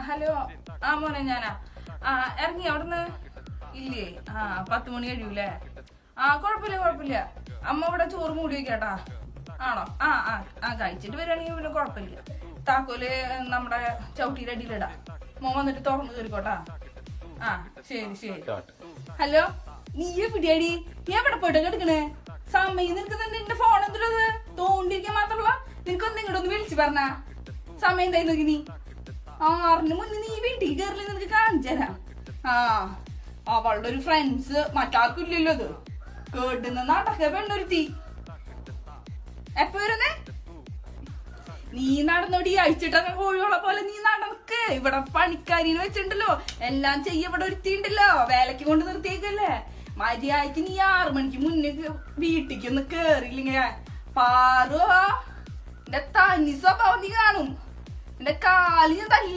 Hello. മോനെ ഞാനാ. ഇറങ്ങി അവിടുന്ന്? ഇല്ലേ? 10 മണി കഴിയൂലേ? കുഴപ്പമില്ല. അമ്മ ഇവിടെ ചോറ് മൂടി വെക്കാട്ടാ. ആണോ? കഴിച്ചിട്ട് വരികയാണെങ്കിൽ പിന്നെ കുഴപ്പമില്ല. താക്കോല് നമ്മുടെ ചവിട്ടിയുടെ അടിയിലിടാ. മോൻ വന്നിട്ട് തുറന്നു കയറിക്കോട്ടാ. ശരി. ഹലോ, നീ എവിടെയാടി? നീ എവിടെ പോയിട്ട് എടുക്കണേ? സമയം നിനക്ക് തന്നെ എന്റെ ഫോൺ എന്തിലത് തോണ്ടിരിക്കാൻ മാത്രമല്ല, നിനക്കൊന്നും ഇങ്ങോട്ടൊന്ന് വിളിച്ചു പറഞ്ഞ സമയം എന്തായി? നീ 6-ന് മുന്നേ നീ വീട്ടിൽ കയറില്ല, നിനക്ക് കാണിച്ചു തരാം. അവളുടെ ഒരു ഫ്രണ്ട്സ് മറ്റാർക്കും ഇല്ലല്ലോ. അത് കേട്ടുന്ന നടക്ക പെണ്ണൊരുത്തി. എപ്പ വരുന്നേ? നീ നടന്നോടി, അഴിച്ചിട്ടൊക്കെ കോഴികളെ പോലെ നീ നടക്ക്. ഇവിടെ പണിക്കാരിന്ന് വെച്ചിട്ടുണ്ടല്ലോ, എല്ലാം ചെയ്യ. ഇവിടെ ഒരുത്തിണ്ടല്ലോ, വേലക്ക് കൊണ്ട് നിർത്തിയേക്കല്ലേ. മര്യാദക്ക് നീ 6 മണിക്ക് മുന്നേ വീട്ടിലേക്ക് ഒന്ന് കേറിയില്ലെങ്കിൽ പാറോ എന്റെ തനി സ്വഭാവം നീ കാണും. എന്റെ കാലിന് തല്ലി